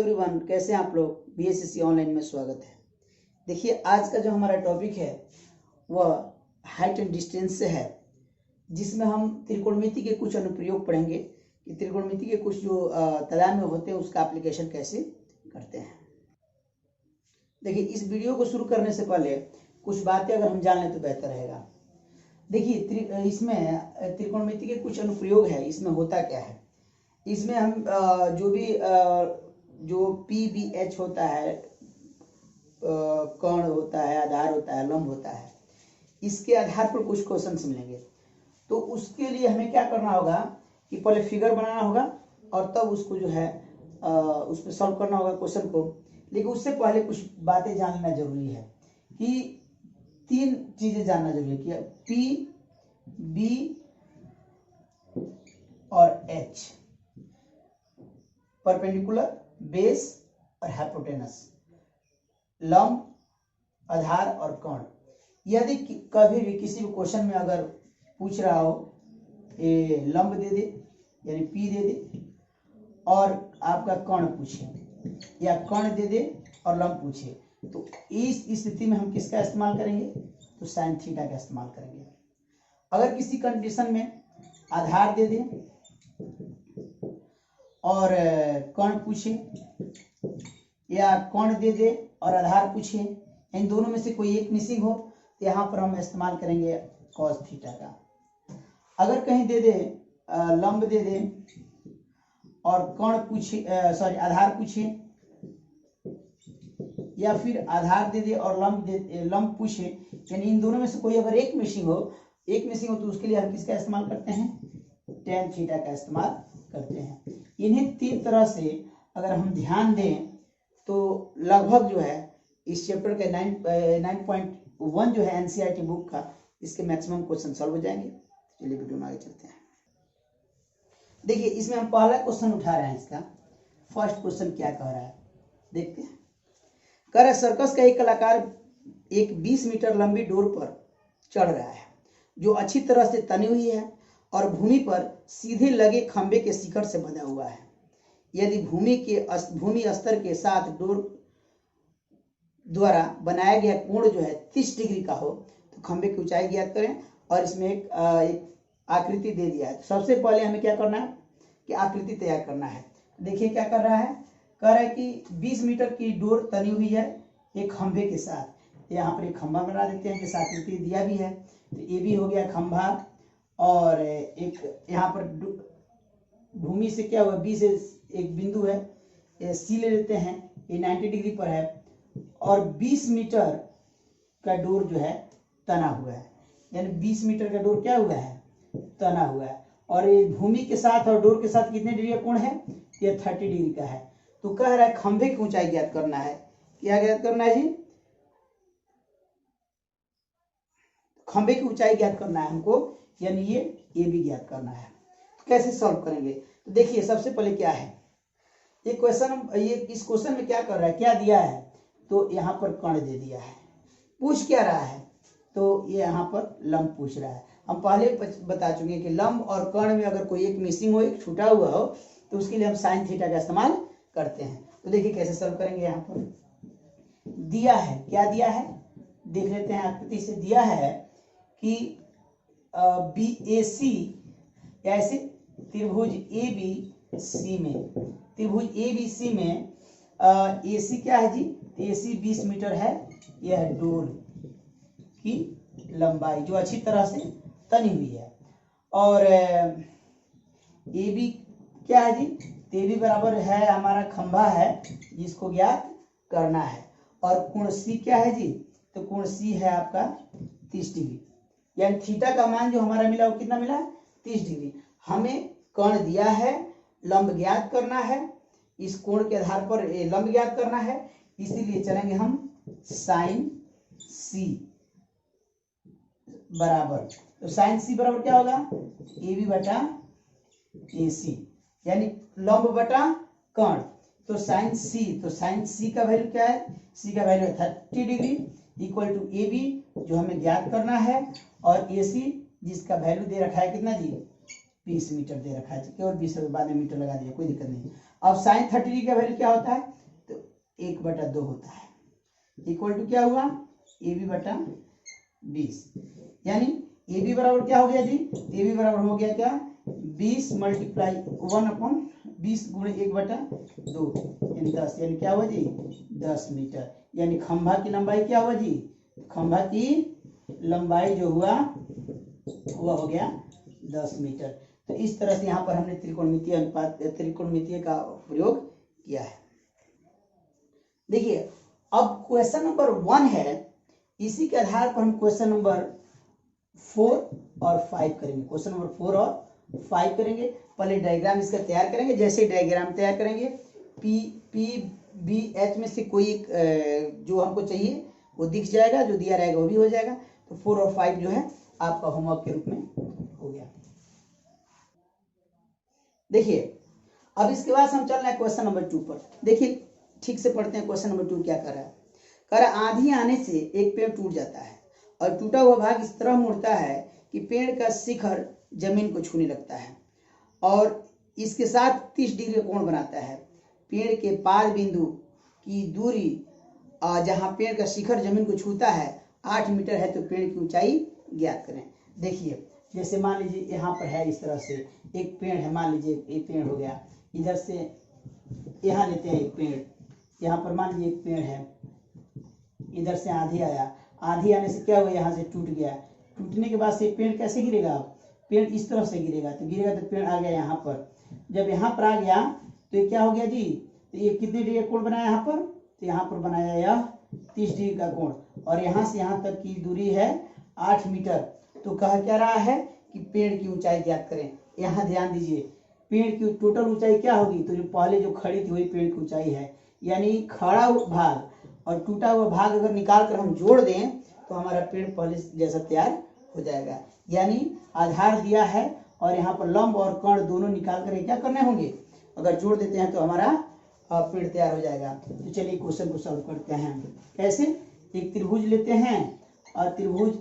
Everyone, कैसे हैं आप लोग। बीएससी ऑनलाइन में स्वागत है। देखिए, आज का जो हमारा टॉपिक है वह हाइट एंड डिस्टेंस से है, जिसमें हम त्रिकोणमिति के कुछ अनुप्रयोग पढ़ेंगे कि त्रिकोणमिति के कुछ जो तादाद में होते हैं उसका एप्लीकेशन कैसे करते हैं। देखिए, इस वीडियो को शुरू करने से पहले कुछ बातें अगर हम जान लें तो बेहतर रहेगा। देखिए, इसमें त्रिकोणमिति के कुछ अनुप्रयोग है। इसमें होता क्या है, इसमें हम जो भी जो PBH होता है, कर्ण होता है, आधार होता है, लंब होता है, इसके आधार पर कुछ क्वेश्चन मिलेंगे। तो उसके लिए हमें क्या करना होगा कि पहले फिगर बनाना होगा और तब उसको जो है उस पर सॉल्व करना होगा क्वेश्चन को। लेकिन उससे पहले कुछ बातें जानना जरूरी है कि 3 चीजें जानना जरूरी है कि P, B और H, परपेंडिकुलर, बेस और हाइपोटेनस, लंब, आधार और कर्ण। यदि कभी भी किसी भी क्वेश्चन में अगर पूछ रहा हो ये लंब दे दे यानी P दे दे और आपका कर्ण पूछे, या कर्ण दे दे और लंब पूछे, तो इस स्थिति में हम किसका इस्तेमाल करेंगे? तो साइन थीटा का इस्तेमाल करेंगे। अगर किसी कंडीशन में आधार दे दे और कर्ण पूछे, या कर्ण दे दे और आधार पूछे, इन दोनों में से कोई एक मिसिंग हो, तो यहाँ पर हम इस्तेमाल करेंगे कॉस थीटा का। अगर कहीं दे दे लंब दे दे और कर्ण पूछे, आधार पूछे, या फिर आधार दे दे और लंब पूछे, यानी इन दोनों में से कोई अगर एक मिसिंग हो तो उसके लिए हम किसका इस्तेमाल करते हैं? टेन थीटा का इस्तेमाल करते हैं। इन्हीं 3 तरह से अगर हम ध्यान दें तो लगभग जो है इस चैप्टर के 9.1 जो है NCERT बुक का, इसके मैक्सिमम क्वेश्चन सॉल्व हो जाएंगे। चलिए वीडियो में आगे चलते हैं। देखिए, इसमें हम पहला क्वेश्चन उठा रहे हैं। इसका फर्स्ट क्वेश्चन क्या कह रहा है, देखते हैं। कह रहा है सर्कस का एक कलाकार एक 20 मीटर लंबी डोर पर चढ़ रहा है जो अच्छी तरह से तनी हुई है और भूमि पर सीधे लगे खंबे के शिखर से बंधा हुआ है। यदि भूमि स्तर के साथ डोर द्वारा बनाया गया कोण जो है 30 डिग्री का हो तो खंबे की ऊंचाई ज्ञात करें। और इसमें एक आकृति दे दिया है। सबसे पहले हमें क्या करना है कि आकृति तैयार करना है। देखिए क्या कर रहा है, कह रहा है कि 20 मीटर की डोर तनी हुई है एक खंबे के साथ। यहाँ पर एक खंबा बना देते हैं, जैसे आकृति दिया भी है। तो ये भी हो गया खंबा, और एक यहाँ पर भूमि से क्या हुआ, 20 एक बिंदु है, सी ले लेते हैं, ये 90 डिग्री पर है, और 20 मीटर का डोर जो है तना हुआ है। यानी 20 मीटर का डोर क्या हुआ है? तना हुआ है। और ये भूमि के साथ और डोर के साथ कितने डिग्री का कोण है? ये 30 डिग्री का है। तो कह रहा है खंबे की ऊंचाई ज्ञात करना है। क्या ज्ञात करना है जी? खंबे की ऊंचाई ज्ञात करना है हमको, यानी ये भी ज्ञात करना है। तो कैसे सॉल्व करेंगे? तो देखिए, सबसे पहले क्या है, इस क्वेश्चन में क्या कर रहा है, क्या दिया है? तो यहाँ पर कर्ण दे दिया है। पूछ क्या रहा है? तो ये यहाँ पर लंब पूछ रहा है। हम पहले बता चुके हैं कि लंब और कर्ण में अगर कोई एक मिसिंग हो, एक छूटा हुआ हो, तो उसके लिए हम साइन थीटा का इस्तेमाल करते हैं। तो देखिए कैसे सॉल्व करेंगे। यहाँ पर दिया है, क्या दिया है देख लेते हैं। आकृति से दिया है कि BAC ऐसे त्रिभुज ABC में AC क्या है जी? AC 20 मीटर है। यह है डोर की लंबाई जो अच्छी तरह से तनी हुई है। और AB क्या है जी? AB बराबर है हमारा खंभा है जिसको ज्ञात करना है। और कोण C क्या है जी? तो कोण C है आपका 30 डिग्री। यानी थीटा का मान जो हमारा मिला वो कितना मिला? 30 डिग्री। हमें कर्ण दिया है, लंब ज्ञात करना है, इस कोण के आधार पर लंब ज्ञात करना है, इसीलिए चलेंगे हम साइन C बराबर। तो साइन C बराबर क्या होगा? AB बटा AC, यानी लंब बटा कर्ण। तो साइन C का वैल्यू क्या है? C का वैल्यू है 30 डिग्री इक्वल टू AB जो हमें ज्ञात करना है, और AC जिसका वैल्यू दे रखा है कितना जी? 20 मीटर दे रखा है, केवल 20 बाद में मीटर लगा दिया, कोई दिक्कत नहीं। अब साइन 30 डिग्री का वैल्यू क्या होता है, तो 1/2 होता है, इक्वल टू क्या हुआ, AB/20, यानी AB बराबर क्या हो गया जी, AB बराबर हो गया क्या, 20 मल्टीप्लाई 1/20 गुणे 1/2 यानी 10, यानी क्या हुआ जी 10 मीटर। यानी खंभा की लंबाई क्या हुआ जी, खंभा की लंबाई जो हुआ वह हो गया 10 मीटर। तो इस तरह से यहाँ पर हमने त्रिकोणमितीय अनुपात त्रिकोणमितीय का प्रयोग किया है। देखिए अब क्वेश्चन नंबर 1 है, इसी के आधार पर हम क्वेश्चन नंबर 4 और 5 करेंगे। क्वेश्चन नंबर 4 और 5 करेंगे। पहले डायग्राम इसका तैयार करेंगे। जैसे डायग्राम तैयार करेंगे, PBH में से कोई एक जो हमको चाहिए वो दिख जाएगा, जो दिया रहेगा वो भी हो जाएगा। तो 4 और 5 जो है आपका होमवर्क के रूप में हो गया। देखिए अब इसके बाद हम चल रहे हैं क्वेश्चन नंबर 2 पर। देखिए ठीक से पढ़ते हैं क्वेश्चन नंबर 2 क्या कर रहा है। कह रहा है आंधी आने से एक पेड़ टूट जाता है और टूटा हुआ भाग इस तरह मुड़ता है कि पेड़ का शिखर जमीन को छूने लगता है और इसके साथ 30 डिग्री कोण बनाता है। पेड़ के पाद बिंदु की दूरी जहाँ पेड़ का शिखर जमीन को छूता है 8 मीटर है, तो पेड़ की ऊंचाई ज्ञात करें। देखिए जैसे मान लीजिए यहाँ पर है इस तरह से एक पेड़ है, मान लीजिए एक पेड़ हो गया, इधर से यहाँ लेते हैं एक पेड़, यहाँ पर मान लीजिए एक पेड़ है, इधर से आंधी आया, आंधी आने से क्या हुआ, यहाँ से टूट गया। टूटने के बाद से पेड़ कैसे गिरेगा, पेड़ इस तरफ से गिरेगा, तो गिरेगा तो पेड़ आ गया यहाँ पर। जब यहाँ पर आ गया तो ये क्या हो गया जी, तो ये कितने डिग्री का कोण बनाया यहाँ पर, तो यहाँ पर बनाया यह 30 डिग्री का कोण और यहाँ से यहाँ तक की दूरी है 8 मीटर। तो कह क्या रहा है कि पेड़ की ऊंचाई ज्ञात करें। यहाँ ध्यान दीजिए, पेड़ की टोटल ऊंचाई क्या होगी, तो जो पहले जो खड़ी थी वही पेड़ की ऊंचाई है। यानी खड़ा भाग और टूटा हुआ भाग अगर निकाल कर हम जोड़ दें तो हमारा पेड़ पहले जैसा तैयार हो जाएगा। यानी आधार दिया है और यहाँ पर लंब और कर्ण दोनों निकाल कर क्या करने होंगे, अगर जोड़ देते हैं तो हमारा पेड़ तैयार हो जाएगा। तो चलिए क्वेश्चन को सॉल्व करते हैं। कैसे, एक त्रिभुज लेते हैं और त्रिभुज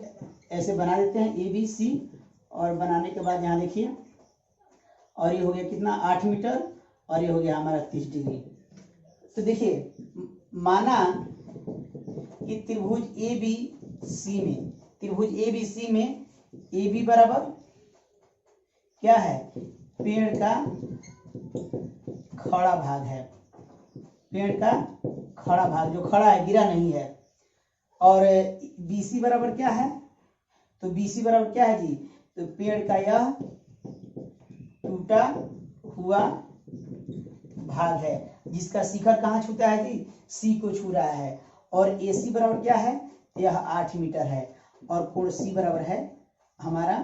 ऐसे बना देते हैं ABC, और बनाने के बाद यहाँ देखिए, और ये हो गया कितना 8 मीटर और ये हो गया हमारा 30 डिग्री। तो देखिए माना कि त्रिभुज ABC में AB बराबर क्या है, पेड़ का खड़ा भाग है, पेड़ का खड़ा भाग जो खड़ा है, गिरा नहीं है। और BC बराबर क्या है, तो BC बराबर क्या है जी, तो पेड़ का यह टूटा हुआ भाग है जिसका शिखर कहाँ छूता है जी, C को छू रहा है। और AC बराबर क्या है, यह 8 मीटर है और कोण C बराबर है हमारा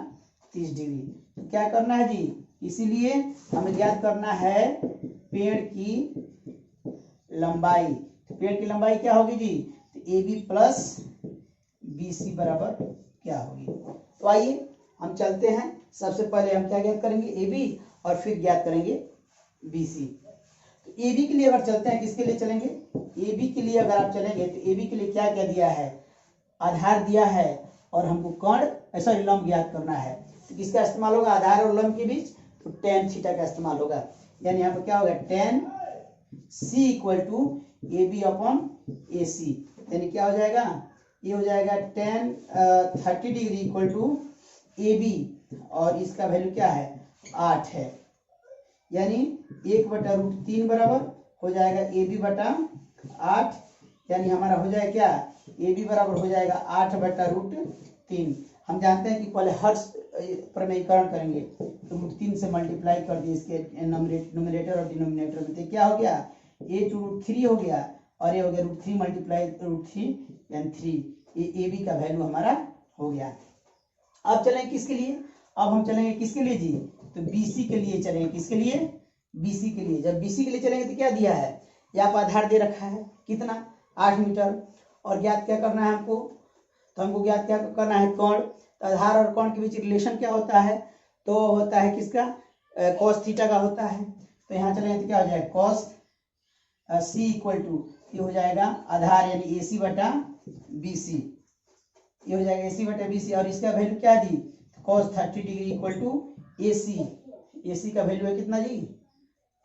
30 डिग्री। तो क्या करना है जी, इसीलिए हमें ज्ञात करना है पेड़ की लंबाई। तो पेड़ की लंबाई क्या होगी जी, तो AB प्लस BC बराबर क्या होगी। तो आइए हम चलते हैं। सबसे पहले हम क्या ज्ञात करेंगे, AB, और फिर ज्ञात करेंगे BC। तो AB के लिए अगर चलते हैं, किसके लिए चलेंगे, AB के लिए अगर आप चलेंगे तो AB के लिए क्या क्या दिया है, आधार दिया है और हमको कर्ण सॉरी लंब ज्ञात करना है। तो किसका इस्तेमाल होगा, आधार और लंब के बीच, तो tan थीटा का इस्तेमाल होगा। यानी यहाँ पर क्या होगा, tan C equal to AB upon AC, यानी क्या हो जाएगा, ये हो जाएगा tan 30 degree equal to AB और इसका वैल्यू क्या है 8 है। यानी 1/√3 बराबर हो जाएगा AB/8, यानी हमारा हो जाएगा क्या, AB बराबर हो जाएगा 8/√3। हम जानते हैं कि पहले हर्ष प्रमेयीकरण करेंगे तो √3 से मल्टीप्लाई कर दिए इसके न्यूमरेटर और डिनोमिनेटर में, तो क्या हो गया, A/√3 हो गया और ये हो गया √3 मल्टीप्लाई √3 यानी 3। ये AB का वैल्यू हमारा हो गया। अब चलेंगे किसके लिए, अब हम चलेंगे किसके लिए जी, तो BC के लिए चलेंगे। किसके लिए, BC के लिए। जब BC के लिए चलेंगे तो क्या दिया है, यहाँ पर आधार दे रखा है कितना 8 मीटर और ज्ञात क्या करना है हमको, तो हमको ज्ञात क्या करना है कर्ण। तो आधार और कर्ण के बीच रिलेशन क्या होता है, तो होता है किसका, cos थीटा का होता है। तो यहाँ चलेंगे तो क्या हो जाएगा cos C इक्वल टू ये हो जाएगा आधार यानी AC/BC, ये हो जाएगा AC/BC और इसका वैल्यू क्या दी, cos 30 degree equal to AC AC का वैल्यू है कितना जी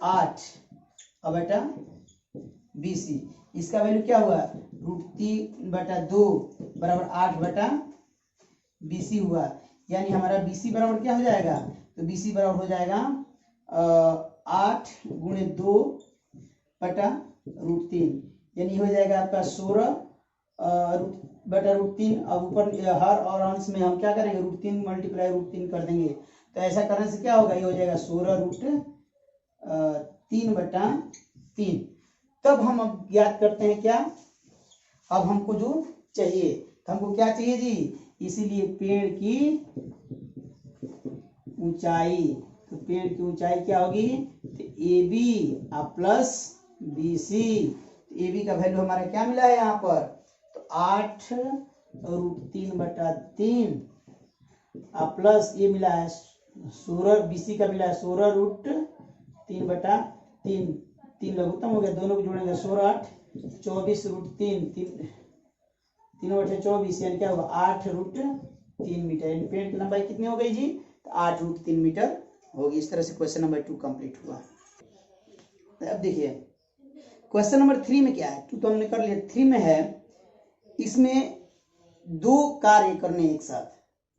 8 और बेटा BC इसका वैल्यू क्या हुआ √3/2 बराबर 8/BC हुआ। यानी हमारा BC बराबर क्या हो जाएगा तो BC बराबर हो जाएगा 8 × 2/√3 यानी हो जाएगा आपका 16/√3। अब ऊपर हर और अंश में हम क्या करेंगे √3 × √3 कर देंगे। तो ऐसा करने से क्या होगा ये हो जाएगा 16√3/3। तब हम अब ज्ञात करते हैं क्या अब हमको जो चाहिए तो हमको क्या चाहिए जी इसीलिए पेड़ की ऊंचाई। तो पेड़ की ऊंचाई क्या होगी तो AB प्लस BC। AB का वैल्यू हमारा क्या मिला है यहाँ पर तो 8√3/3 प्लस ये मिला है 16 BC का मिला है 16√3/3 3 लघुत्तम हो गया दोनों को जोड़ेंगे 16 8 24√3 3/24 यानी क्या होगा 8√3 मीटर। यानी पेड़ की लंबाई कितनी हो गई जी तो 8√3 मीटर होगी। इस तरह से क्वेश्चन नंबर 2 कंप्लीट हुआ। अब देखिए क्वेश्चन नंबर 3 में क्या है 2 तो हमने कर लिया 3 में है इसमें 2 कार्य करने एक साथ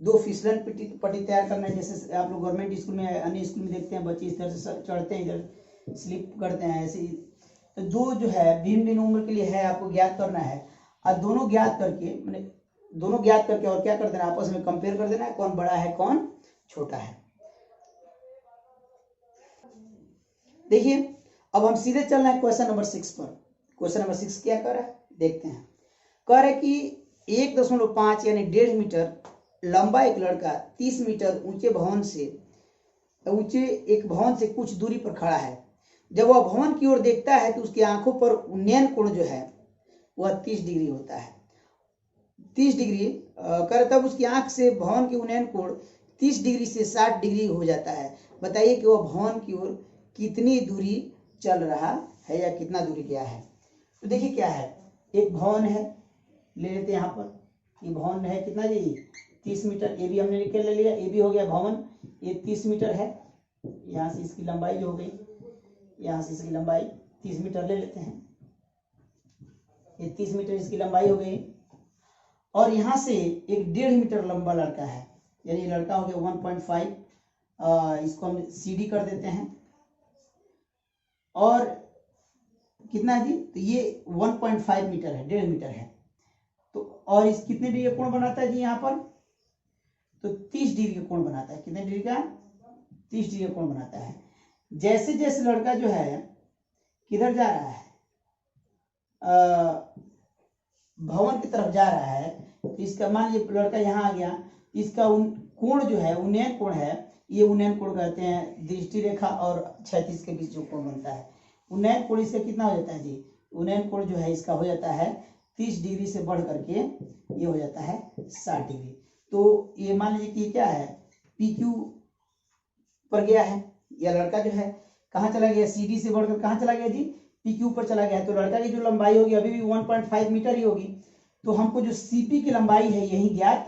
2 फिसलन पट्टी तैयार करना है। जैसे आप लोग गवर्नमेंट स्कूल में अन्य स्कूल में देखते हैं बच्चे इस तरह से चढ़ते हैं इधर स्लिप करते हैं ऐसे ही। तो 2 जो है भिन्न भिन्न उम्र के लिए है आपको ज्ञात करना है और दोनों ज्ञात करके और क्या कर देना आपस में कंपेयर कर देना है कौन बड़ा है कौन छोटा है। देखिए अब हम सीधे चल रहे हैं क्वेश्चन नंबर 6 पर। क्वेश्चन नंबर 6 क्या कर रहा है देखते हैं। कह रहे कि 1.5 यानी 1.5 मीटर लंबा एक लड़का 30 मीटर ऊंचे एक भवन से कुछ दूरी पर खड़ा है। जब वह भवन की ओर देखता है तो उसकी आंखों पर उन्नयन कोण जो है वह 30 डिग्री होता है। 30 डिग्री कर तब उसकी आंख से भवन की उन्नयन कोण 30 डिग्री से 60 डिग्री हो जाता है। बताइए कि वह भवन की ओर कितनी दूरी चल रहा है या कितना दूरी गया है। तो देखिए क्या है एक भवन है ले लेते हैं यहाँ पर ये भवन है कितना जी 30 मीटर। ये भी हमने निकल ले लिया ये भी हो गया भवन ये 30 मीटर है। यहाँ से इसकी लंबाई जो हो गई यहाँ से इसकी लंबाई 30 मीटर ले लेते हैं। ये 30 मीटर इसकी लंबाई हो गई और यहाँ से एक 1.5 मीटर लंबा लड़का है यानी लड़का हो गया 1.5 इसको हम CD कर देते हैं और कितना जी तो ये 1.5 मीटर है 1.5 मीटर है। तो और इस कितने डिग्री का कोण बनाता है जी यहाँ पर तो 30 डिग्री का कोण बनाता है। कितने डिग्री का 30 डिग्री का कोण बनाता है। जैसे जैसे लड़का जो है किधर जा रहा है भवन की तरफ जा रहा है तो इसका मान ये लड़का यहाँ आ गया इसका कोण जो है उन्नयन कोण है ये उन्नयन कोण कहते हैं दृष्टि रेखा और क्षैतिज के बीच जो कोण बनता है उन्नयन कोण इसका कितना हो जाता है जी उन्नयन कोण जो है इसका हो जाता है 30 डिग्री से बढ़ करके ये हो जाता है 60 डिग्री। तो ये मान लीजिए कि क्या है PQ पर गया है या लड़का जो है कहाँ चला गया CD से बढ़कर कहाँ चला गया जी PQ पर चला गया है। तो लड़का की जो लंबाई होगी अभी भी 1.5 मीटर ही होगी। तो हमको जो CP की लंबाई है यही ज्ञात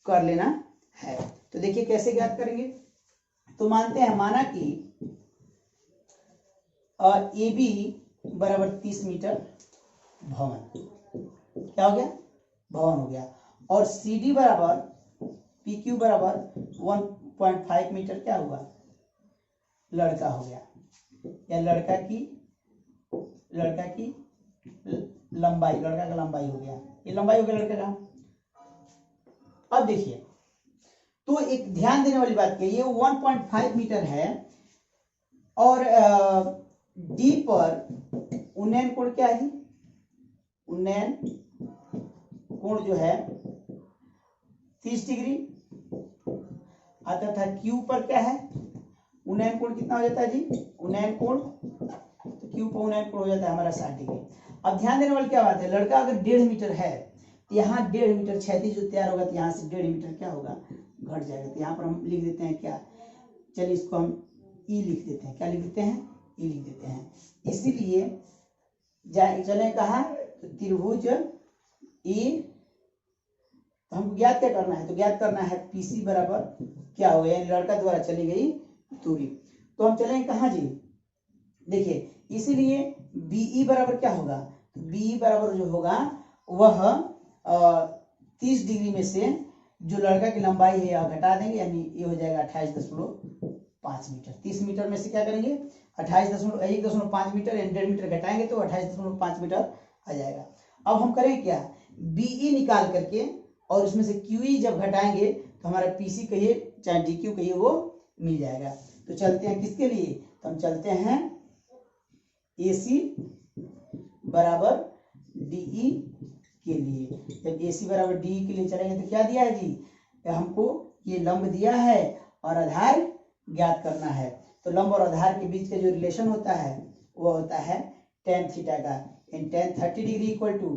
कर लेना है। तो देखिए कैसे ज्ञात करेंगे। तो मानते हैं माना कि AB बराबर 30 मीटर भवन क्या हो गया भवन हो गया और CD बराबर PQ बराबर 1.5 मीटर क्या हुआ लड़का हो गया या लड़का की लंबाई लड़का का लंबाई हो गया ये लंबाई हो गया लड़का का। अब देखिए तो एक ध्यान देने वाली बात क्या ये 1.5 मीटर है और D पर उन्नयन कोण क्या है उन्नयन कोण जो है 30 डिग्री आता था। Q पर क्या है उन्नयन कोण कितना हो जाता है जी उन्नयन कोण तो Q पर उन्नयन कोण हो जाता है हमारा 60 डिग्री। अब ध्यान देने वाली क्या बात है लड़का अगर 1.5 मीटर है तो यहाँ 1.5 मीटर क्षैतिज जो तैयार होगा तो यहाँ से 1.5 मीटर क्या होगा घट जाएगा। तो यहाँ पर हम लिख देते हैं क्या चलिए इसको हम E लिख देते हैं क्या लिख देते हैं E लिख देते हैं। इसीलिए चले कहा तो त्रिभुज E तो हमको ज्ञात क्या करना है तो ज्ञात करना है PC बराबर क्या होगा यानी लड़का द्वारा चली गई दूरी। तो हम चलेंगे कहाँ जी, देखिए इसीलिए बीई बराबर क्या होगा, बीई बराबर जो होगा वह 30 डिग्री में से जो लड़का की लंबाई है यह घटा देंगे, यानी ये हो जाएगा 28.5 मीटर। 30 मीटर में से क्या करेंगे 1.5 मीटर यानी 1.5 मीटर घटाएंगे तो 28.5 मीटर आ जाएगा। अब हम करेंगे क्या, बीई निकाल करके और उसमें से क्यूई जब घटाएंगे तो हमारा पीसी कहिए चाहे डीक्यू कहिए वो मिल जाएगा। तो चलते हैं किसके लिए, तो हम चलते हैं एसी बराबर डीई के लिए। जब एसी बराबर डीई के लिए चलेंगे तो क्या दिया है जी, हमको ये लंब दिया है और आधार ज्ञात करना है। तो लंब और आधार के बीच का जो रिलेशन होता है वो होता है tan थीटा का। इन tan 30 डिग्री इक्वल टू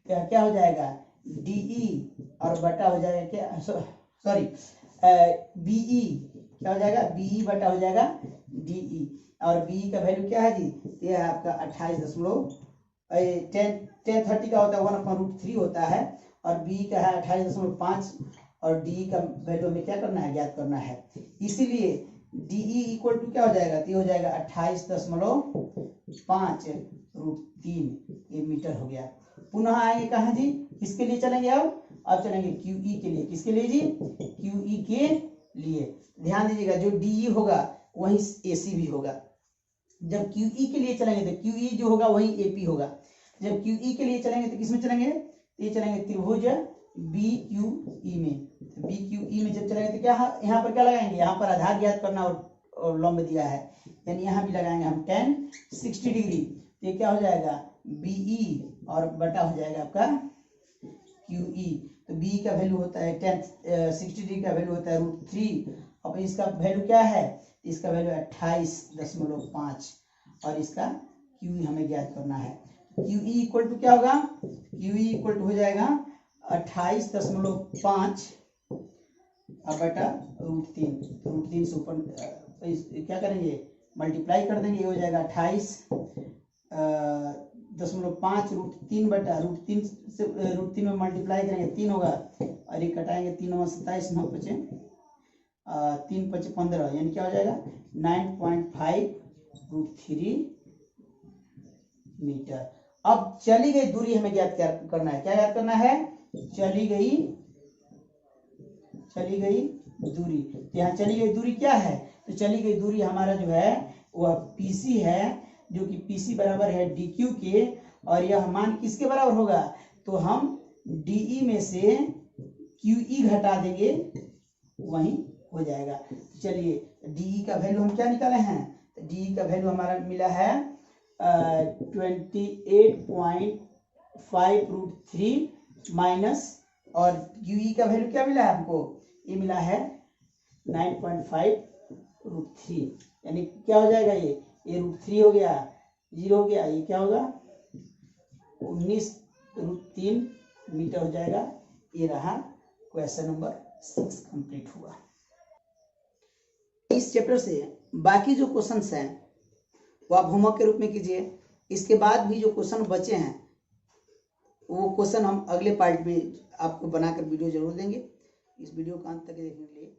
क्या हो जाएगा डीई और बटा हो जाएगा क्या, सॉरी बीई क्या हो जाएगा, बीई बटा हो जाएगा डीई। और बीई का वैल्यू क्या है जी, ये है आपका 28.10 का होता है 1/√3 होता है और बी का है 28.5 और डी का वैल्यू हमें क्या करना है, ज्ञात करना है। इसीलिए डीई इक्वल टू क्या हो जाएगा, तो ये हो जाएगा 28.5√3 ये मीटर हो गया। पुनः आएंगे कहाँ जी, किसके लिए चलेंगे, अब चलेंगे क्यूई के लिए। किसके लिए जी, क्यूई के लिए। ध्यान दीजिएगा जो डीई होगा वही एसी भी होगा। जब क्यूई के लिए चलेंगे तो क्यूई जो होगा वही एपी होगा। जब क्यूई के लिए चलेंगे तो किसमें चलेंगे, तो ये चलेंगे त्रिभुज बी क्यूई में। तो बी क्यूई में जब चलेंगे तो क्या यहाँ पर क्या लगाएंगे, यहाँ पर आधार ज्ञात करना और लंब दिया है, यानी यहाँ भी लगाएंगे हम tan 60 डिग्री। तो ये क्या हो जाएगा बीई और बटा हो जाएगा आपका क्यूई। तो बी का वैल्यू होता है tan 60 डिग्री का वैल्यू होता है √3। अब इसका वैल्यू क्या है, इसका वैल्यू 28.5 और इसका क्यूई हमें ज्ञात करना है। क्यूई इक्वल टू क्या होगा, क्यूई इक्वल टू हो जाएगा 28.5 बटा √3। तो √3 से ऊपर क्या करेंगे मल्टीप्लाई कर देंगे, ये हो जाएगा 28.5 √3 बटा √3 से √3 में मल्टीप्लाई करेंगे 3 होगा और ये कटाएंगे 3 और 27 9 बचे 3 5 15 यानी क्या हो जाएगा 9.5√3 मीटर। अब चली गई दूरी हमें ज्ञात करना है, क्या ज्ञात करना है, चली गई दूरी। यहाँ चली गई दूरी क्या है, तो चली गई दूरी हमारा जो है वह पीसी है, जो कि पीसी बराबर है डीक्यू के। और यह मान किसके बराबर होगा, तो हम डीई में से क्यूई घटा देंगे वही हो जाएगा। तो चलिए डीई का वैल्यू हम क्या निकाले हैं, तो डीई का वैल्यू हमारा मिला है 28.5√3 माइनस और क्यूई का वैल्यू क्या मिला है हमको, ये मिला है 9.5√3 यानी क्या हो जाएगा ये √3 हो गया 0 हो गया, ये क्या होगा 19√3 मीटर हो जाएगा। ये रहा क्वेश्चन नंबर 6 कंप्लीट हुआ। इस चैप्टर से बाकी जो क्वेश्चंस हैं वो आप होमवर्क के रूप में कीजिए। इसके बाद भी जो क्वेश्चन बचे हैं वो क्वेश्चन हम अगले पार्ट में आपको बनाकर वीडियो जरूर देंगे। इस वीडियो को अंत तक देखने के लिए